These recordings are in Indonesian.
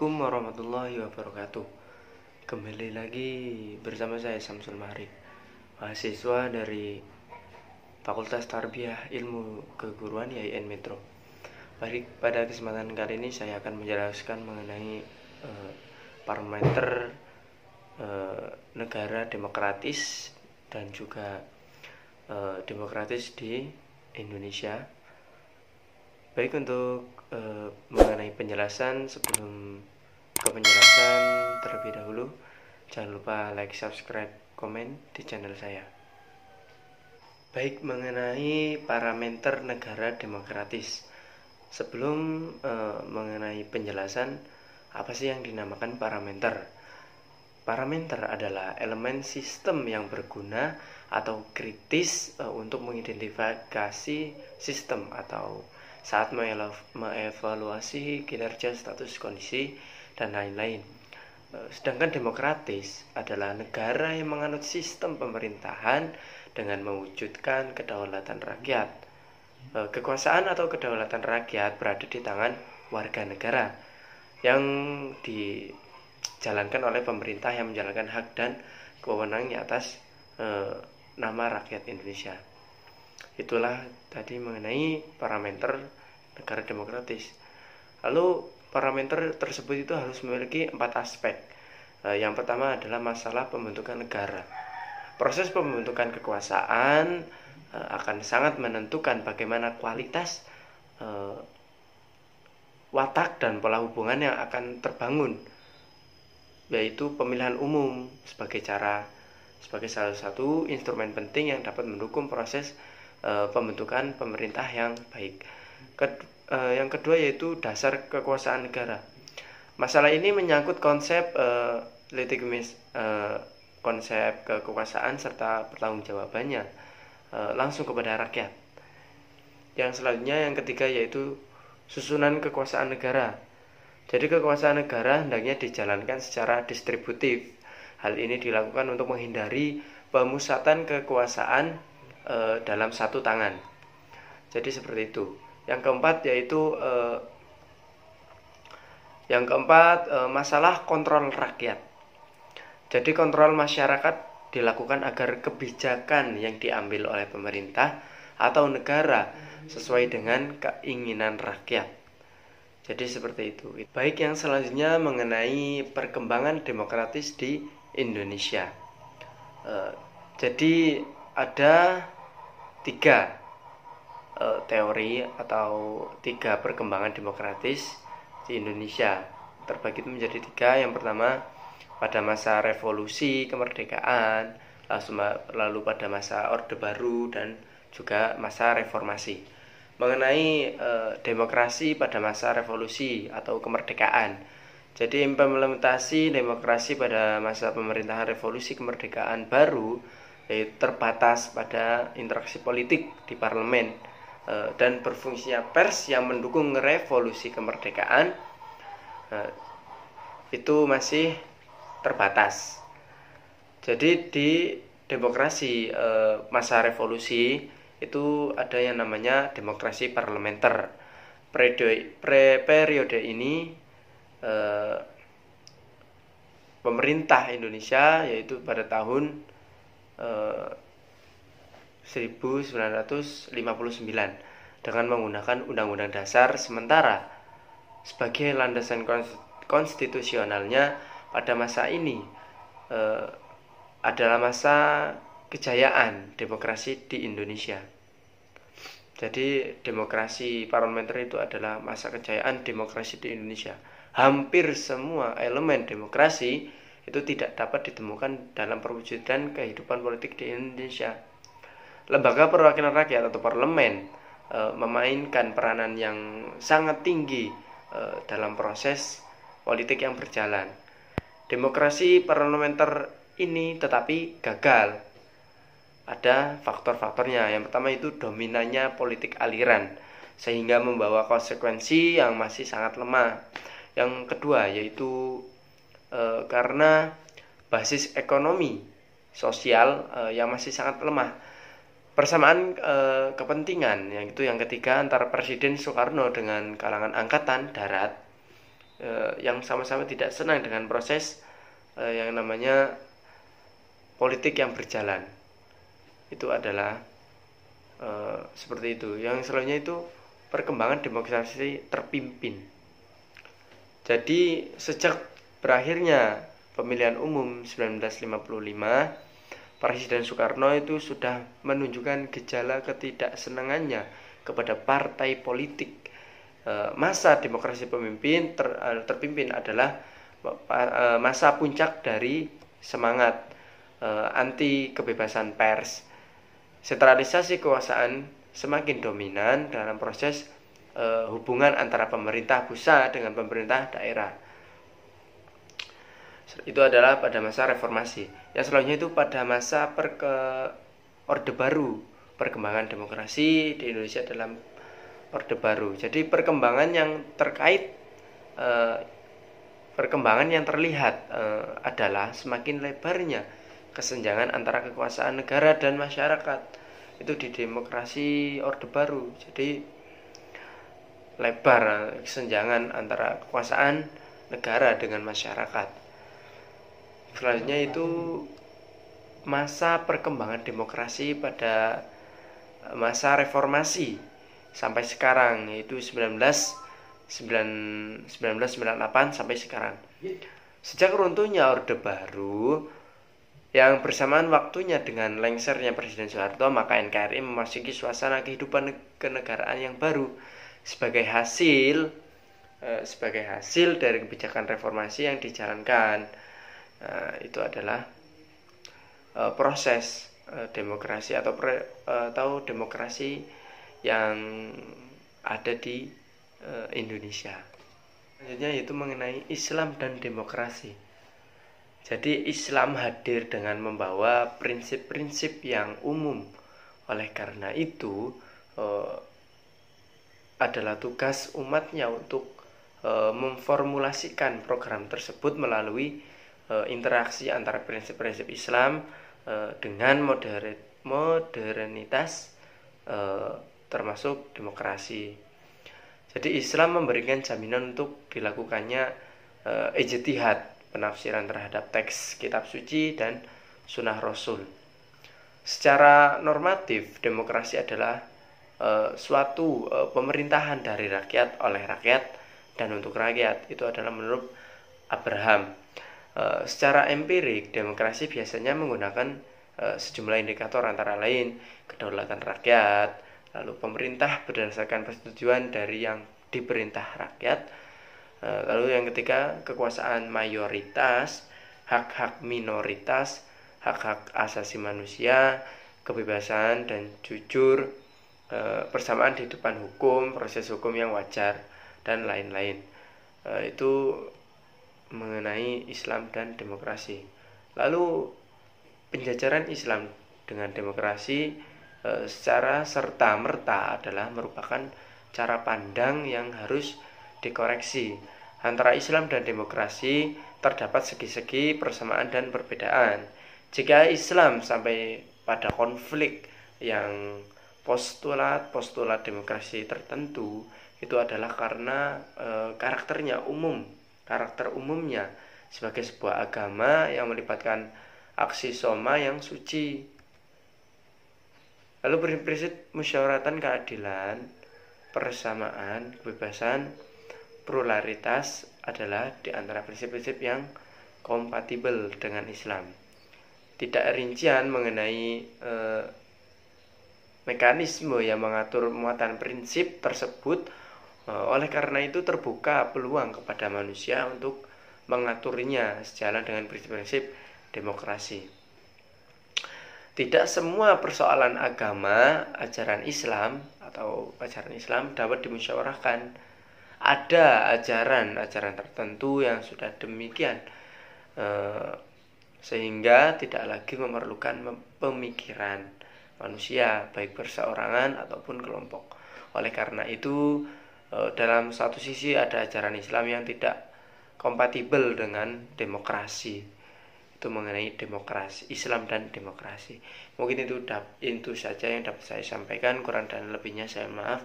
Assalamualaikum warahmatullahi wabarakatuh. Kembali lagi bersama saya Samsul Mahri, mahasiswa dari Fakultas Tarbiyah Ilmu Keguruan IAIN Metro. Baik, pada kesempatan kali ini saya akan menjelaskan mengenai parameter negara demokratis dan juga demokratis di Indonesia. Baik, untuk mengenai penjelasan, sebelum ke penjelasan terlebih dahulu, jangan lupa like, subscribe, komen di channel saya. Baik, mengenai parameter negara demokratis. Sebelum mengenai penjelasan, apa sih yang dinamakan parameter? Parameter adalah elemen sistem yang berguna atau kritis untuk mengidentifikasi sistem atau saat mengevaluasi kinerja, status, kondisi, dan lain-lain. Sedangkan demokratis adalah negara yang menganut sistem pemerintahan dengan mewujudkan kedaulatan rakyat. Kekuasaan atau kedaulatan rakyat berada di tangan warga negara yang dijalankan oleh pemerintah yang menjalankan hak dan kewenangannya atas nama rakyat Indonesia. Itulah tadi mengenai parameter negara demokratis. Lalu parameter tersebut itu harus memiliki 4 aspek. Yang pertama adalah masalah pembentukan negara. Proses pembentukan kekuasaan akan sangat menentukan bagaimana kualitas watak dan pola hubungan yang akan terbangun, yaitu pemilihan umum sebagai salah satu instrumen penting yang dapat mendukung proses pembentukan pemerintah yang baik. Yang kedua yaitu dasar kekuasaan negara. Masalah ini menyangkut konsep konsep kekuasaan serta pertanggungjawabannya langsung kepada rakyat. Yang selanjutnya, yang ketiga, yaitu susunan kekuasaan negara. Jadi kekuasaan negara hendaknya dijalankan secara distributif. Hal ini dilakukan untuk menghindari pemusatan kekuasaan dalam satu tangan. Jadi seperti itu. Yang keempat masalah kontrol rakyat. Jadi kontrol masyarakat dilakukan agar kebijakan yang diambil oleh pemerintah atau negara sesuai dengan keinginan rakyat. Jadi seperti itu. Baik, yang selanjutnya mengenai perkembangan demokratis di Indonesia. Jadi ada 3 teori atau 3 perkembangan demokratis di Indonesia. Terbagi menjadi 3. Yang pertama pada masa revolusi kemerdekaan, lalu pada masa Orde Baru, dan juga masa reformasi. Mengenai demokrasi pada masa revolusi atau kemerdekaan. Jadi implementasi demokrasi pada masa pemerintahan revolusi kemerdekaan baru terbatas pada interaksi politik di parlemen dan berfungsinya pers yang mendukung revolusi kemerdekaan itu masih terbatas. Jadi di demokrasi masa revolusi itu ada yang namanya demokrasi parlementer. Periode ini pemerintah Indonesia yaitu pada tahun 1959 dengan menggunakan Undang-Undang Dasar, sementara sebagai landasan konstitusionalnya pada masa ini adalah masa kejayaan demokrasi di Indonesia. Jadi demokrasi parlementer itu adalah masa kejayaan demokrasi di Indonesia. Hampir semua elemen demokrasi itu tidak dapat ditemukan dalam perwujudan kehidupan politik di Indonesia. Lembaga perwakilan rakyat atau parlemen memainkan peranan yang sangat tinggi dalam proses politik yang berjalan. Demokrasi parlementer ini tetapi gagal. Ada faktor-faktornya. Yang pertama itu dominannya politik aliran, sehingga membawa konsekuensi yang masih sangat lemah. Yang kedua yaitu karena basis ekonomi sosial yang masih sangat lemah. Persamaan kepentingan, yang ketiga, antara Presiden Soekarno dengan kalangan angkatan darat yang sama-sama tidak senang dengan proses yang namanya politik yang berjalan. Itu adalah seperti itu. Yang selanjutnya itu perkembangan demokrasi terpimpin. Jadi sejak berakhirnya pemilihan umum 1955, Presiden Soekarno itu sudah menunjukkan gejala ketidaksenangannya kepada partai politik. Masa demokrasi terpimpin adalah masa puncak dari semangat anti kebebasan pers. Sentralisasi kekuasaan semakin dominan dalam proses hubungan antara pemerintah pusat dengan pemerintah daerah. Itu adalah pada masa reformasi. Yang selanjutnya itu pada masa Orde Baru, perkembangan demokrasi di Indonesia dalam Orde Baru. Jadi perkembangan yang terkait perkembangan yang terlihat adalah semakin lebarnya kesenjangan antara kekuasaan negara dan masyarakat. Itu di demokrasi Orde Baru. Jadi lebar kesenjangan antara kekuasaan negara dengan masyarakat. Selanjutnya itu masa perkembangan demokrasi pada masa reformasi sampai sekarang, yaitu 1998 sampai sekarang. Sejak runtuhnya Orde Baru yang bersamaan waktunya dengan lengsernya Presiden Soeharto, maka NKRI memasuki suasana kehidupan kenegaraan yang baru sebagai hasil dari kebijakan reformasi yang dijalankan. Itu adalah proses demokrasi atau demokrasi yang ada di Indonesia. Selanjutnya yaitu mengenai Islam dan demokrasi. Jadi Islam hadir dengan membawa prinsip-prinsip yang umum. Oleh karena itu adalah tugas umatnya untuk memformulasikan program tersebut melalui interaksi antara prinsip-prinsip Islam dengan modernitas termasuk demokrasi. Jadi Islam memberikan jaminan untuk dilakukannya ijtihad, penafsiran terhadap teks kitab suci dan sunnah Rasul. Secara normatif, demokrasi adalah suatu pemerintahan dari rakyat, oleh rakyat, dan untuk rakyat. Itu adalah menurut Abraham. Secara empirik, demokrasi biasanya menggunakan sejumlah indikator antara lain kedaulatan rakyat, lalu pemerintah berdasarkan persetujuan dari yang diperintah rakyat, lalu yang ketiga kekuasaan mayoritas, hak-hak minoritas, hak-hak asasi manusia, kebebasan dan jujur, persamaan di depan hukum, proses hukum yang wajar, dan lain-lain. Itu mengenai Islam dan demokrasi. Lalu penjajaran Islam dengan demokrasi secara serta-merta adalah merupakan cara pandang yang harus dikoreksi. Antara Islam dan demokrasi terdapat segi-segi persamaan dan perbedaan. Jika Islam sampai pada konflik yang postulat demokrasi tertentu, itu adalah karena karakter umumnya sebagai sebuah agama yang melibatkan aksi soma yang suci. Lalu prinsip musyawaratan keadilan, persamaan, kebebasan, pluralitas adalah di antara prinsip-prinsip yang kompatibel dengan Islam. Tidak rincian mengenai mekanisme yang mengatur muatan prinsip tersebut. Oleh karena itu terbuka peluang kepada manusia untuk mengaturnya sejalan dengan prinsip-prinsip demokrasi. Tidak semua persoalan agama, ajaran Islam dapat dimusyawarahkan. Ada ajaran tertentu yang sudah demikian, sehingga tidak lagi memerlukan pemikiran manusia, baik perseorangan ataupun kelompok. Oleh karena itu, dalam satu sisi ada ajaran Islam yang tidak kompatibel dengan demokrasi. Itu mengenai demokrasi, Islam dan demokrasi. Mungkin itu saja yang dapat saya sampaikan. Kurang dan lebihnya saya maaf.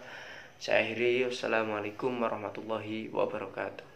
Saya akhiri. Wassalamualaikum warahmatullahi wabarakatuh.